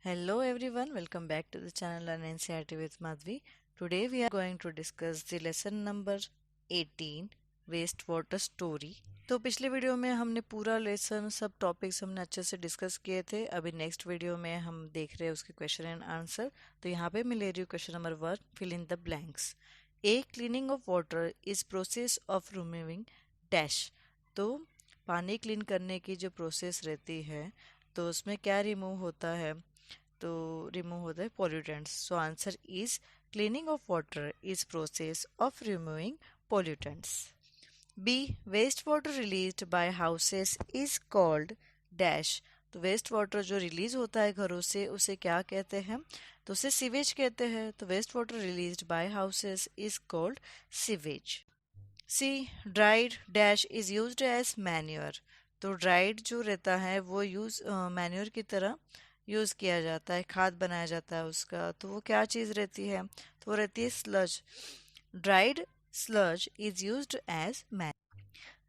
Hello everyone, welcome back to the channel Learn NCERT with Madhvi. Today we are going to discuss the lesson number 18 wastewater story. तो पिछले video में हमने पूरा lesson सब topics हमने अच्छे से डिस्कस किए थे. अभी नेक्स्ट वीडियो में हम देख रहे हैं उसके क्वेश्चन एंड आंसर. तो यहाँ पे मैं ले रही हूँ question number 1, fill in the blanks. A cleaning of water is process of removing dash. तो पानी क्लीन करने की जो प्रोसेस रहती है तो उसमें क्या रिमूव होता है, तो रिमूव होता है pollutants. So answer is cleaning of water is process of removing pollutants. B waste water released by houses is called dash. तो वेस्ट वाटर जो रिलीज होता है घरों से उसे क्या कहते हैं, तो उसे सीवेज कहते हैं. तो waste water released by houses is called sewage. C dried dash is used as manure. तो ड्राइड जो रहता है वो यूज मैन्योर की तरह यूज़ किया जाता है, खाद बनाया जाता है उसका. तो वो क्या चीज़ रहती है, तो वो रहती है sludge. Dried sludge is used as manure.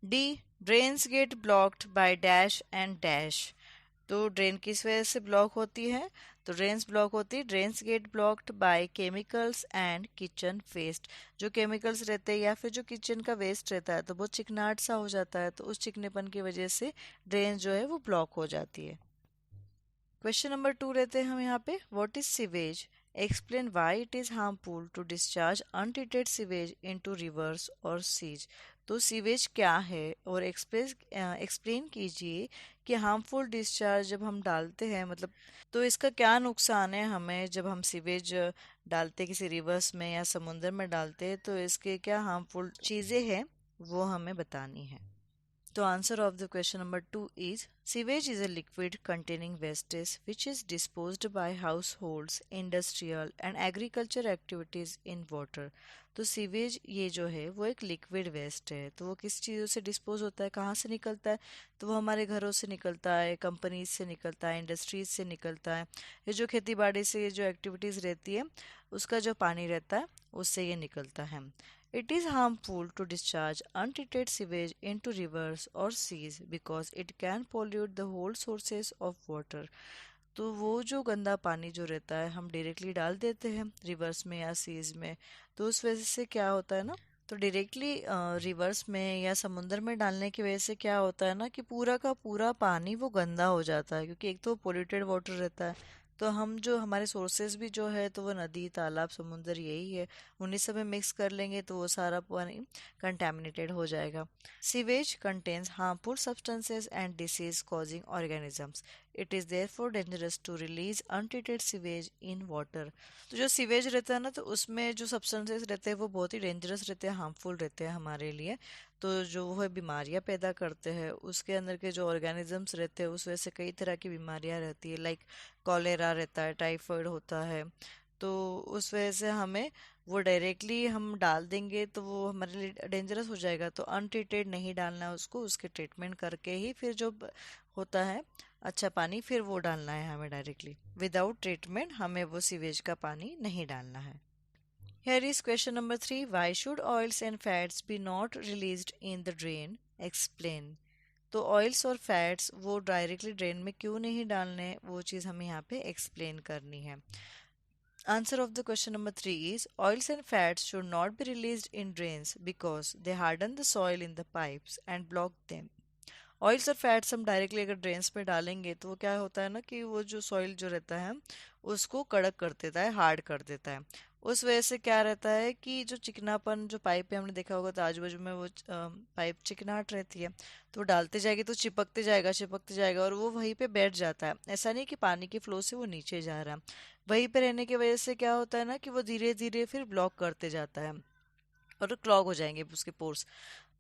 D drains get blocked by dash and dash. तो ड्रेन किस वजह से ब्लॉक होती है, तो ड्रेन्स ब्लॉक होती है, drains get blocked by chemicals and kitchen waste. जो केमिकल्स रहते हैं या फिर जो किचन का वेस्ट रहता है तो वो चिकनाट सा हो जाता है, तो उस चिकनेपन की वजह से ड्रेन जो है वो ब्लॉक हो जाती है. क्वेश्चन नंबर 2 रहते हैं हम यहाँ पे. What is sewage, explain why it is harmful to discharge untreated sewage into rivers और सीज. तो सीवेज क्या है और एक्सप्लेन कीजिए कि हार्मफुल डिस्चार्ज जब हम डालते हैं मतलब तो इसका क्या नुकसान है हमें जब हम सीवेज डालते हैं किसी रिवर्स में या समुंदर में डालते हैं, तो इसके क्या हार्मफुल चीज़ें हैं वो हमें बतानी है. The answer of the question number 2 is sewage is a liquid containing wastage which is disposed by households, industrial and agriculture activities in water. तो सीवेज ये जो है वो एक लिक्विड वेस्ट है. तो वो किस चीज़ों से डिस्पोज होता है, कहाँ से निकलता है, तो वो हमारे घरों से निकलता है, कंपनीज से निकलता है, इंडस्ट्रीज से निकलता है. ये जो खेती बाड़ी से ये जो एक्टिविटीज़ रहती है उसका जो पानी रहता है उससे ये निकलता है. It is harmful to discharge untreated sewage into rivers or seas because it can pollute the whole sources of water. तो वो जो गंदा पानी जो रहता है हम डायरेक्टली डाल देते हैं रिवर्स में या सीज में, तो उस वजह से क्या होता है ना, तो डायरेक्टली रिवर्स में या समुंदर में डालने की वजह से क्या होता है ना कि पूरा का पूरा पानी वो गंदा हो जाता है, क्योंकि एक तो पोल्यूटेड वाटर रहता है. तो हम जो हमारे सोर्सेज भी जो है तो वो नदी तालाब समुंदर यही है, उन्हीं सब में मिक्स कर लेंगे तो वो सारा पानी कंटेमिनेटेड हो जाएगा. Sewage contains harmful substances and disease causing organisms. It is therefore dangerous to release untreated sewage in water. तो जो सीवेज रहता है ना तो उसमें जो सब्सटेंसेस रहते हैं वो बहुत ही डेंजरस रहते हैं, हार्मफुल रहते हैं हमारे लिए. तो जो वो है बीमारियां पैदा करते हैं, उसके अंदर के जो ऑर्गेनिजम्स रहते हैं उस वजह से कई तरह की बीमारियां रहती है, लाइक कॉलेरा रहता है, टाइफाइड होता है. तो उस वजह से हमें वो डायरेक्टली हम डाल देंगे तो वो हमारे लिए डेंजरस हो जाएगा. तो अनट्रीटेड नहीं डालना है उसको, उसके ट्रीटमेंट करके ही फिर जो होता है अच्छा पानी फिर वो डालना है हमें डायरेक्टली. विदाउट ट्रीटमेंट हमें वो सीवेज का पानी नहीं डालना है. Here is question number 3. Why should oils and fats be not released in the drain? Explain. तो ऑयल्स और फैट्स वो डायरेक्टली ड्रेन में क्यों नहीं डालने, वो चीज़ हमें यहाँ पे एक्सप्लेन करनी है. Answer of the question number 3 is oils and fats should not be released in drains because they harden the soil in the pipes and block them. Oils और फैट्स हम डायरेक्टली अगर ड्रेन्स पे डालेंगे तो वो क्या होता है ना कि वो जो सॉइल जो रहता है उसको कड़क कर देता है, हार्ड कर देता है. उस वजह से क्या रहता है कि जो चिकनापन जो पाइप पे हमने देखा होगा तो आजू बाजू में वो पाइप चिकनाहट रहती है, तो वो डालते जाएगी तो चिपकते जाएगा और वो वहीं पे बैठ जाता है. ऐसा नहीं कि पानी के फ्लो से वो नीचे जा रहा है, वहीं पे रहने की वजह से क्या होता है ना कि वो धीरे धीरे फिर ब्लॉक करते जाता है और क्लॉग हो जाएंगे उसके पोर्स,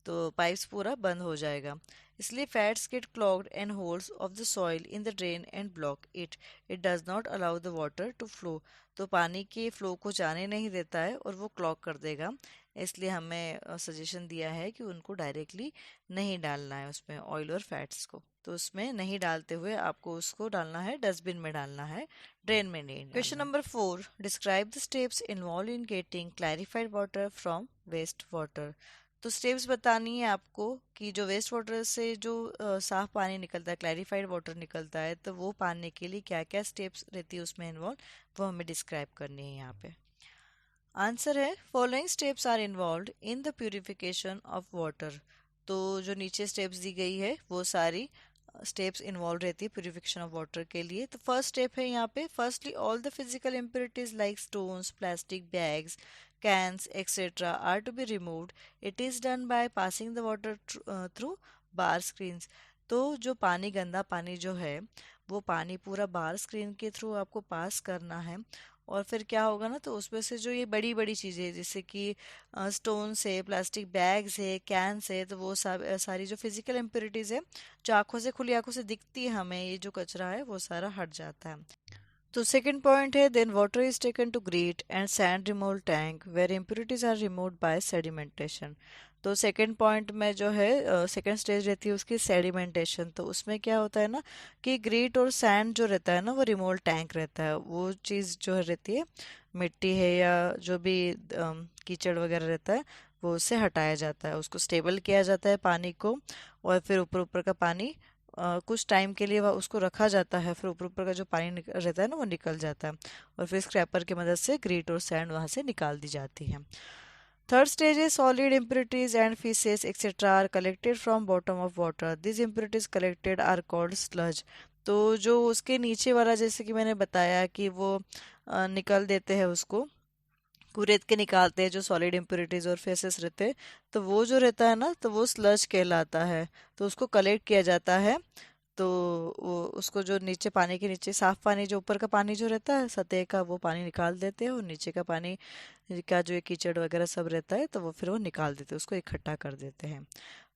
तो पाइप्स पूरा बंद हो जाएगा. इसलिए fats get clogged and holes of the soil in the drain and block it. It does not allow the water to flow. तो पानी के फ्लो को जाने नहीं देता है और वो क्लॉग कर देगा. इसलिए हमें सजेशन दिया है कि उनको डायरेक्टली नहीं डालना है उसमें ऑयल और फैट्स को. तो उसमें नहीं डालते हुए आपको उसको डालना है, डस्टबिन में डालना है, ड्रेन में नहीं. Question number 4. Describe the steps involve in getting clarified water from waste water. तो स्टेप्स बतानी है आपको कि जो वेस्ट वाटर से जो साफ पानी निकलता है, क्लैरिफाइड वाटर निकलता है, तो वो पाने के लिए क्या क्या स्टेप्स रहती है उसमें इन्वॉल्व, वो हमें डिस्क्राइब करनी है यहाँ पे। आंसर है following steps are involve in the purification of water. तो जो नीचे स्टेप्स दी गई है वो सारी स्टेप्स इन्वॉल्व रहती है प्यूरिफिकेशन ऑफ वाटर के लिए। तो फर्स्ट स्टेप है यहाँ पे, firstly all the physical impurities like stones, plastic bags, cans, etc. are to be removed. It is done by passing the water through bar screens. तो जो पानी, गंदा पानी जो है वो पानी पूरा बार स्क्रीन के थ्रू आपको पास करना है। और फिर क्या होगा ना, तो उसमें से जो ये बड़ी बड़ी चीज़ें जैसे कि स्टोन्स है, प्लास्टिक बैग्स है, कैंस है, तो वो सब सारी जो फिजिकल इम्प्योरिटीज़ है जो आंखों से, खुली आंखों से दिखती है हमें, ये जो कचरा है वो सारा हट जाता है। तो सेकंड पॉइंट है then water is taken to grit and sand removal tank where impurities are removed by sedimentation. तो सेकंड पॉइंट में जो है सेकंड स्टेज रहती है उसकी सेडिमेंटेशन। तो उसमें क्या होता है ना कि ग्रेट और सैंड जो रहता है ना वो रिमूवल टैंक रहता है। वो चीज़ जो रहती है, मिट्टी है या जो भी कीचड़ वगैरह रहता है, वो उससे हटाया जाता है, उसको स्टेबल किया जाता है पानी को। और फिर ऊपर ऊपर का पानी कुछ टाइम के लिए वह उसको रखा जाता है, फिर ऊपर ऊपर का जो पानी रहता है ना वो निकल जाता है, और फिर स्क्रैपर की मदद से ग्रीट और सैंड वहाँ से निकाल दी जाती है। थर्ड स्टेज है solid impurities and faeces etcetera are collected from bottom of water, this impurities collected are called sludge. तो जो उसके नीचे वाला, जैसे कि मैंने बताया कि वो निकल देते हैं उसको, कुरेद के निकालते हैं जो सॉलिड इम्प्योरिटीज और फेसेस रहते हैं, तो वो जो रहता है ना तो वो स्लज कहलाता है। तो उसको कलेक्ट किया जाता है। तो वो उसको जो नीचे पानी के नीचे साफ पानी, जो ऊपर का पानी जो रहता है सतह का, वो पानी निकाल देते हैं, और नीचे का पानी का जो ये कीचड़ वगैरह सब रहता है तो वो फिर वो निकाल देते हैं, उसको इकट्ठा कर देते हैं।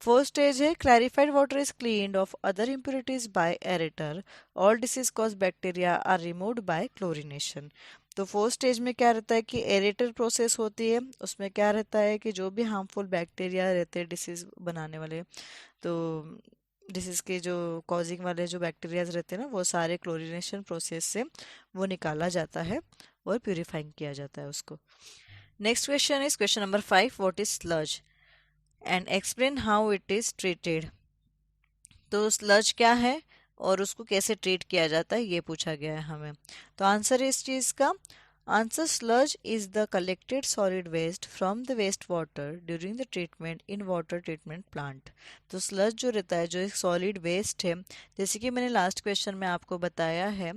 फोर्थ स्टेज है clarified water is cleaned of other impurities by aerator, all disease cause bacteria are removed by chlorination. तो फोर्थ स्टेज में क्या रहता है कि एरेटर प्रोसेस होती है, उसमें क्या रहता है कि जो भी हार्मफुल बैक्टीरिया रहते हैं डिसीज बनाने वाले, तो डिसीज के जो कॉजिंग वाले जो बैक्टीरियाज रहते हैं ना, वो सारे क्लोरिनेशन प्रोसेस से वो निकाला जाता है और प्यूरिफाइंग किया जाता है उसको। Next question is question number 5, what is sludge and explain how it is treated. तो स्लज क्या है और उसको कैसे ट्रीट किया जाता है, ये पूछा गया है हमें। तो आंसर है इस चीज़ का, answer sludge is the collected solid waste from the wastewater during the treatment in water treatment plant। तो sludge जो रहता है, जो एक solid waste है, जैसे कि मैंने लास्ट क्वेश्चन में आपको बताया है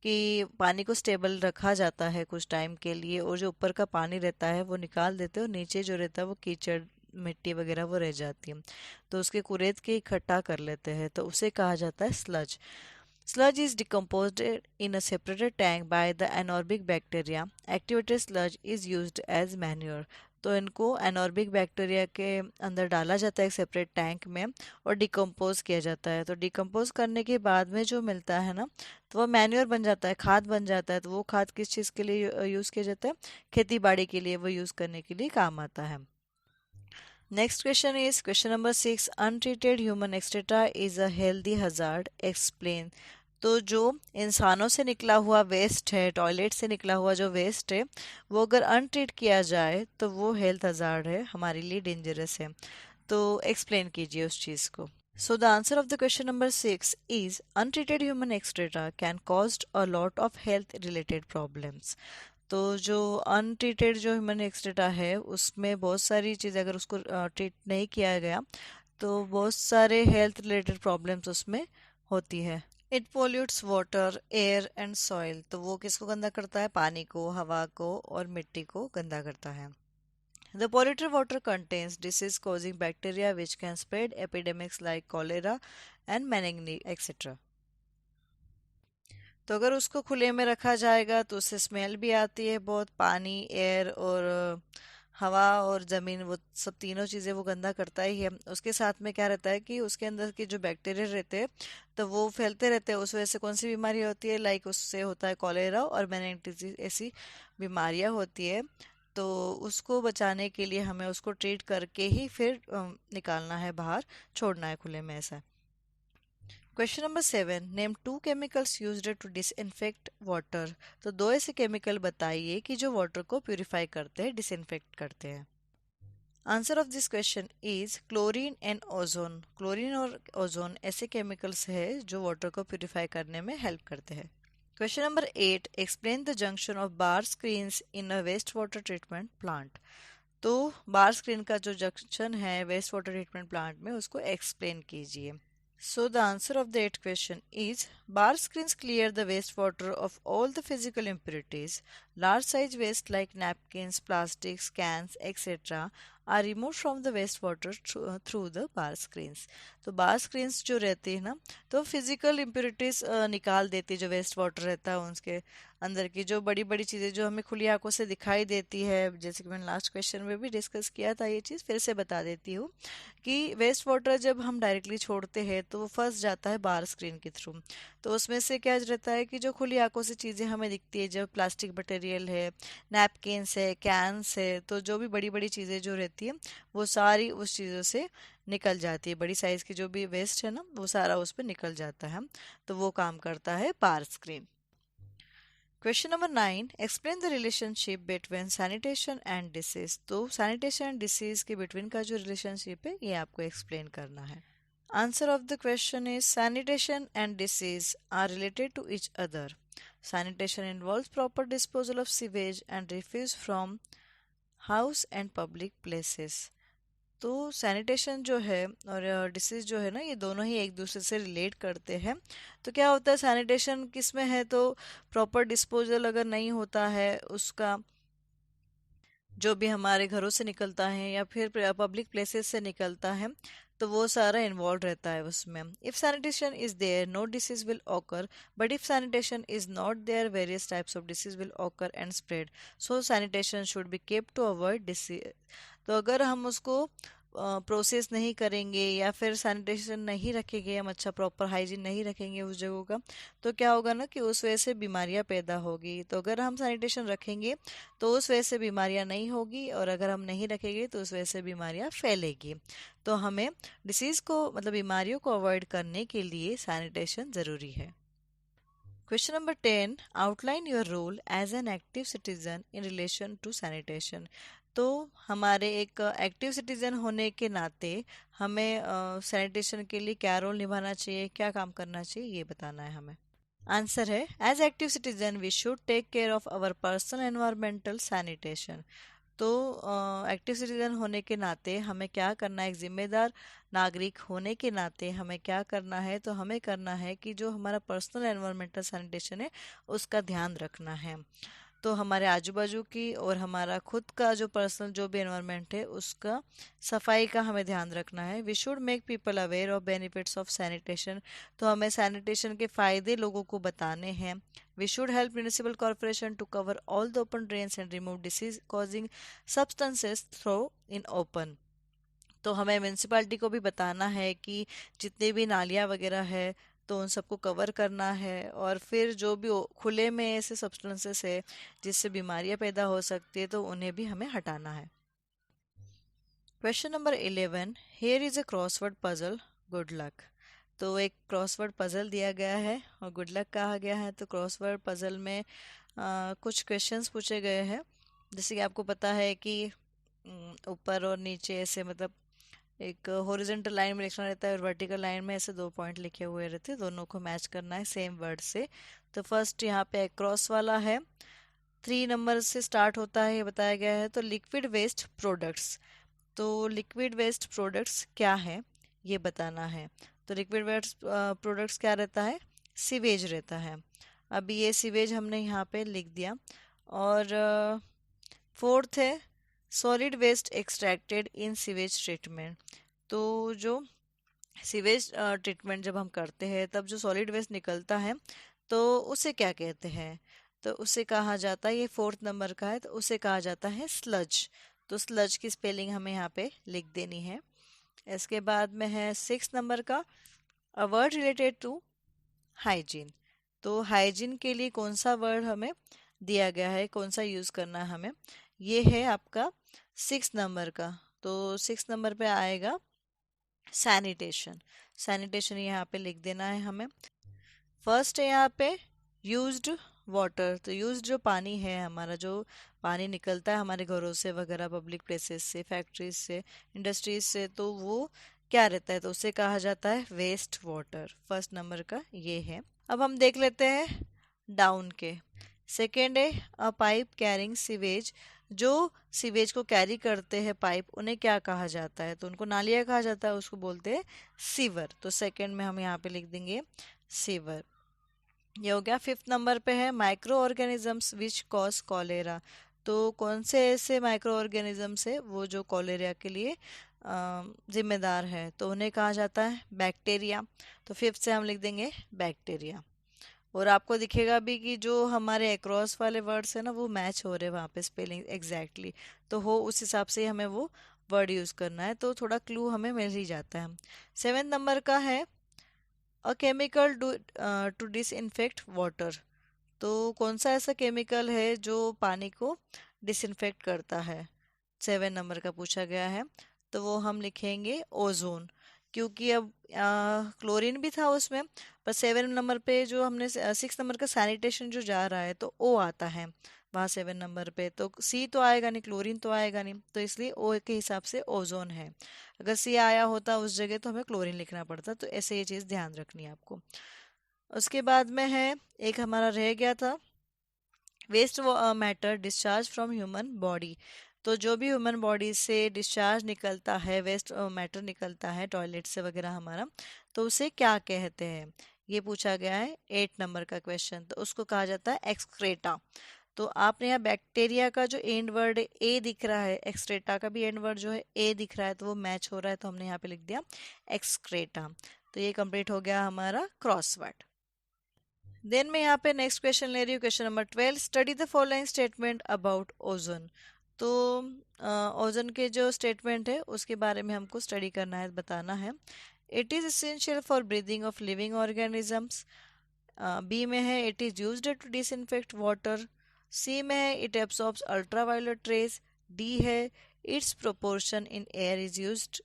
कि पानी को स्टेबल रखा जाता है कुछ टाइम के लिए, और जो ऊपर का पानी रहता है वो निकाल देते हैं, और नीचे जो रहता है वो कीचड़ मिट्टी वगैरह वो रह जाती है, तो उसके कुरेद के इकट्ठा कर लेते हैं, तो उसे कहा जाता है sludge. Sludge is decomposed in a separated tank by the anaerobic bacteria. Activated sludge is used as manure। तो इनको एनॉर्बिक बैक्टीरिया के अंदर डाला जाता है एक सेपरेट टैंक में, और डिकम्पोज किया जाता है। तो डिकम्पोज करने के बाद में जो मिलता है ना, तो वो मैन्योर बन जाता है, खाद बन जाता है। तो वो खाद किस चीज़ के लिए यूज़ किया जाता है, खेती बाड़ी के लिए वो यूज़ करने के लिए काम आता है। Next question is question number 6, untreated human excreta is a healthy hazard, explain. तो जो इंसानों से निकला हुआ वेस्ट है, टॉयलेट से निकला हुआ जो वेस्ट है, वो अगर अनट्रीट किया जाए तो वो हेल्थ हजार्ड है, हमारे लिए डेंजरस है। तो एक्सप्लेन कीजिए उस चीज़ को। So the answer of the question number 6 is untreated human excreta can cause a lot of health related problems। तो जो अनट्रीटेड जो ह्यूमन एक्सटेटा है उसमें बहुत सारी चीज़ें, अगर उसको ट्रीट नहीं किया गया तो बहुत सारे हेल्थ रिलेटेड प्रॉब्लम्स उसमें होती है। It pollutes water, air and soil. तो वो किसको गंदा करता है, पानी को, हवा को और मिट्टी को गंदा करता है। The polluted water contains disease causing bacteria which can spread epidemics like cholera and meningitis etc। तो अगर उसको खुले में रखा जाएगा तो उससे स्मेल भी आती है बहुत, पानी, एयर और हवा और ज़मीन, वो सब तीनों चीज़ें वो गंदा करता ही है। उसके साथ में क्या रहता है कि उसके अंदर के जो बैक्टीरिया रहते हैं तो वो फैलते रहते हैं, उस वजह से कौन सी बीमारी होती है, लाइक उससे होता है कॉलेरा और मेनिंगिtis, ऐसी बीमारियां होती है। तो उसको बचाने के लिए हमें उसको ट्रीट करके ही फिर निकालना है बाहर, छोड़ना है खुले में, ऐसा। Question number 7, name two chemicals used to disinfect water. तो दो ऐसे केमिकल बताइए कि जो वाटर को प्यूरिफाई करते हैं, डिसइंफेक्ट करते हैं। Answer of this question is chlorine and ozone. Chlorine और ओजोन ऐसे केमिकल्स है जो वाटर को प्यूरिफाई करने में हेल्प करते हैं। Question number 8, explain the junction of bar screens in a waste water treatment plant. तो बार स्क्रीन का जो जंक्शन है वेस्ट वाटर ट्रीटमेंट प्लांट में, उसको एक्सप्लेन कीजिए। So the answer of the eighth question is bar screens clear the wastewater of all the physical impurities. Large size waste like napkins, plastics, cans, etc. are removed from the wastewater through the bar screens. तो बार screens जो रहती है ना, तो physical impurities निकाल देती है। जो वेस्ट वाटर रहता है उसके अंदर की जो बड़ी बड़ी चीज़ें जो हमें खुली आंखों से दिखाई देती है, जैसे कि मैंने लास्ट क्वेश्चन में भी डिस्कस किया था, ये चीज़ फिर से बता देती हूँ कि वेस्ट वाटर जब हम डायरेक्टली छोड़ते हैं तो वो फंस जाता है बार स्क्रीन के थ्रू। तो उसमें से क्या रहता है कि जो खुली आंखों से चीज़ें हमें दिखती है, जब प्लास्टिक मटेरियल है, नैपकिन्स है, कैंस है, तो जो भी बड़ी बड़ी चीज़ें जो रहती है वो सारी उस चीज़ों से निकल जाती है। बड़ी साइज़ की जो भी वेस्ट है ना, वो सारा उस पर निकल जाता है। तो वो काम करता है bar screen. Question number 9, explain the relationship between sanitation and disease. तो सैनिटेशन एंड डिसीज के बिटवीन का जो रिलेशनशिप है ये आपको एक्सप्लेन करना है। Answer of the question is sanitation and disease are related to each other. Sanitation involves proper disposal of sewage and refuse from house and public places. तो sanitation जो है और डिसीज जो है ना, ये दोनों ही एक दूसरे से रिलेट करते हैं। तो क्या होता है, सैनिटेशन किस में है, तो प्रॉपर डिस्पोजल अगर नहीं होता है उसका, जो भी हमारे घरों से निकलता है या फिर पब्लिक प्लेसेस से निकलता है, तो वो सारा इन्वॉल्व रहता है उसमें। If sanitation is there no disease will occur, but if sanitation is not there various types of disease will occur and spread. So sanitation should be kept to avoid disease. तो अगर हम उसको process नहीं करेंगे या फिर sanitation नहीं रखेंगे, हम अच्छा प्रॉपर हाइजीन नहीं रखेंगे उस जगहों का, तो क्या होगा ना कि उस वजह से बीमारियां पैदा होगी। तो अगर हम सैनिटेशन रखेंगे तो उस वजह से बीमारियां नहीं होगी, और अगर हम नहीं रखेंगे तो उस वजह से बीमारियां फैलेगी। तो हमें डिसीज को मतलब बीमारियों को अवॉइड करने के लिए सैनिटेशन ज़रूरी है। Question number 10, outline your role as an active citizen in relation to sanitation. तो हमारे एक एक्टिव सिटीजन होने के नाते हमें सैनिटेशन के लिए क्या रोल निभाना चाहिए, क्या काम करना चाहिए, ये बताना है हमें। आंसर है, as active citizen we should take care of our personal environmental sanitation. तो एक्टिव सिटीजन होने के नाते हमें क्या करना है, एक जिम्मेदार नागरिक होने के नाते हमें क्या करना है, तो हमें करना है कि जो हमारा पर्सनल एनवायरमेंटल सैनिटेशन है उसका ध्यान रखना है। तो हमारे आजू बाजू की और हमारा खुद का जो पर्सनल जो भी एनवायरनमेंट है उसका सफाई का हमें ध्यान रखना है। We should make people aware of benefits of sanitation. तो हमें सैनिटेशन के फ़ायदे लोगों को बताने हैं। We should help municipal corporation to cover all the open drains and remove disease causing substances throw in open. तो हमें म्यूनसिपालिटी को भी बताना है कि जितने भी नालियाँ वगैरह है तो उन सबको कवर करना है, और फिर जो भी खुले में ऐसे सब्सटेंसेस है जिससे बीमारियां पैदा हो सकती है तो उन्हें भी हमें हटाना है। Question number 11, here is a crossword puzzle, good luck. तो एक क्रॉसवर्ड पजल दिया गया है और गुड लक कहा गया है। तो क्रॉसवर्ड पजल में कुछ क्वेश्चंस पूछे गए हैं। जैसे कि आपको पता है कि ऊपर और नीचे ऐसे मतलब एक हॉरिजॉन्टल लाइन में लिखना रहता है और वर्टिकल लाइन में ऐसे दो पॉइंट लिखे हुए रहते हैं, दोनों को मैच करना है सेम वर्ड से। तो फर्स्ट यहाँ पे क्रॉस वाला है, 3 नंबर से स्टार्ट होता है, ये बताया गया है। तो लिक्विड वेस्ट प्रोडक्ट्स, तो लिक्विड वेस्ट प्रोडक्ट्स क्या है ये बताना है। तो लिक्विड वेस्ट प्रोडक्ट्स क्या रहता है, सीवेज रहता है। अभी ये सीवेज हमने यहाँ पे लिख दिया। और फोर्थ है solid waste extracted in sewage treatment. तो जो सीवेज ट्रीटमेंट जब हम करते हैं तब जो सॉलिड वेस्ट निकलता है तो उसे क्या कहते हैं, तो उसे कहा जाता है, ये 4 नंबर का है, तो उसे कहा जाता है स्लज। तो स्लज की स्पेलिंग हमें यहाँ पे लिख देनी है। इसके बाद में है 6 नंबर का, a word related to hygiene. तो हाइजीन के लिए कौन सा वर्ड हमें दिया गया है, कौन सा यूज़ करना है हमें, ये है आपका 6 नंबर का। तो 6 नंबर पे आएगा सैनिटेशन। सैनिटेशन यहाँ पे लिख देना है हमें। फर्स्ट है यहाँ पे यूज्ड वाटर, तो यूज जो पानी है हमारा, जो पानी निकलता है हमारे घरों से वगैरह, पब्लिक प्लेसेस से, फैक्ट्रीज से, इंडस्ट्रीज से, तो वो क्या रहता है, तो उसे कहा जाता है वेस्ट वाटर। फर्स्ट नंबर का ये है। अब हम देख लेते हैं डाउन के। सेकेंड है अ पाइप कैरिंग सीवेज, जो सीवेज को कैरी करते हैं पाइप, उन्हें क्या कहा जाता है, तो उनको नालिया कहा जाता है, उसको बोलते हैं सीवर। तो सेकेंड में हम यहाँ पे लिख देंगे सीवर। ये हो गया। फिफ्थ नंबर पे है micro organisms which cause cholera, तो कौन से ऐसे माइक्रो ऑर्गेनिजम्स है वो जो कॉलेरा के लिए जिम्मेदार है, तो उन्हें कहा जाता है बैक्टीरिया। तो फिफ्थ से हम लिख देंगे बैक्टीरिया। और आपको दिखेगा भी कि जो हमारे अक्रॉस वाले वर्ड्स है ना वो मैच हो रहे हैं वहाँ पे स्पेलिंग एग्जैक्टली, तो हो उस हिसाब से ही हमें वो वर्ड यूज़ करना है, तो थोड़ा क्लू हमें मिल ही जाता है। सेवेंथ नंबर का है a chemical to disinfect water, तो कौन सा ऐसा केमिकल है जो पानी को डिसइंफेक्ट करता है, 7 नंबर का पूछा गया है। तो वो हम लिखेंगे ओजोन, क्योंकि अब क्लोरीन भी था उसमें, पर 7 नंबर पे जो हमने 6 नंबर का सैनिटेशन जो जा रहा है तो ओ आता है वहाँ 7 नंबर पे, तो सी तो आएगा नहीं, क्लोरीन तो आएगा नहीं, तो इसलिए ओ के हिसाब से ओजोन है। अगर सी आया होता उस जगह तो हमें क्लोरीन लिखना पड़ता, तो ऐसे ये चीज़ ध्यान रखनी है आपको। उसके बाद में है एक हमारा रह गया था waste matter discharge from human body, तो जो भी ह्यूमन बॉडी से डिस्चार्ज निकलता है, वेस्ट मैटर निकलता है टॉयलेट से वगैरह हमारा, तो उसे क्या कहते हैं, ये पूछा गया है 8 नंबर का क्वेश्चन। तो उसको कहा जाता है एक्सक्रेटा। तो आपने यहाँ बैक्टीरिया का जो एंड वर्ड ए दिख रहा है, एक्सक्रेटा का भी एंड वर्ड जो है ए दिख रहा है, तो वो मैच हो रहा है, तो हमने यहाँ पे लिख दिया एक्सक्रेटा। तो ये कंप्लीट हो गया हमारा क्रॉसवर्ड। देन मैं यहाँ पे नेक्स्ट क्वेश्चन ले रही हूँ, question number 12, study the following statement about ozone. तो ओजोन के जो स्टेटमेंट है उसके बारे में हमको स्टडी करना है, बताना है। It is essential for breathing of living organisms. B में है it is used to disinfect water. C में है it absorbs ultraviolet rays. D है its proportion in air is used,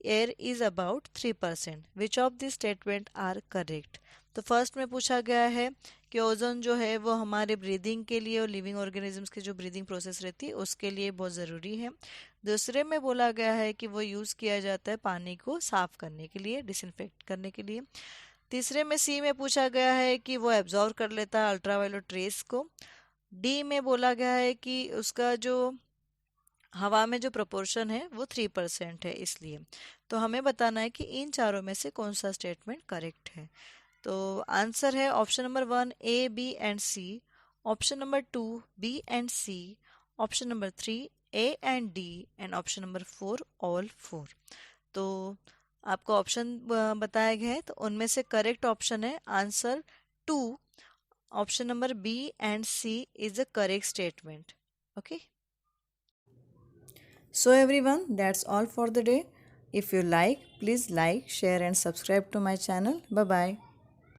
air is about 3%। Which of the statement are correct. तो first में पूछा गया है कि ओजोन जो है वो हमारे ब्रीदिंग के लिए और लिविंग ऑर्गेनिजम्स की जो ब्रीदिंग प्रोसेस रहती है उसके लिए बहुत ज़रूरी है। दूसरे में बोला गया है कि वो यूज़ किया जाता है पानी को साफ करने के लिए, डिसइंफेक्ट करने के लिए। तीसरे में सी में पूछा गया है कि वो एब्जॉर्व कर लेता है अल्ट्रावायलेट रेस को। डी में बोला गया है कि उसका जो हवा में जो प्रोपोर्शन है वो 3% है, इसलिए। तो हमें बताना है कि इन चारों में से कौन सा स्टेटमेंट करेक्ट है। तो आंसर है option number 1 A B and C, option number 2 B and C, option number 3 A and D, and option number 4 all 4। तो आपको ऑप्शन बताए गए हैं, तो उनमें से करेक्ट ऑप्शन है answer 2, option number B and C is the correct statement. Okay, so everyone, that's all for the day. If you like, please like, share and subscribe to my channel. Bye bye.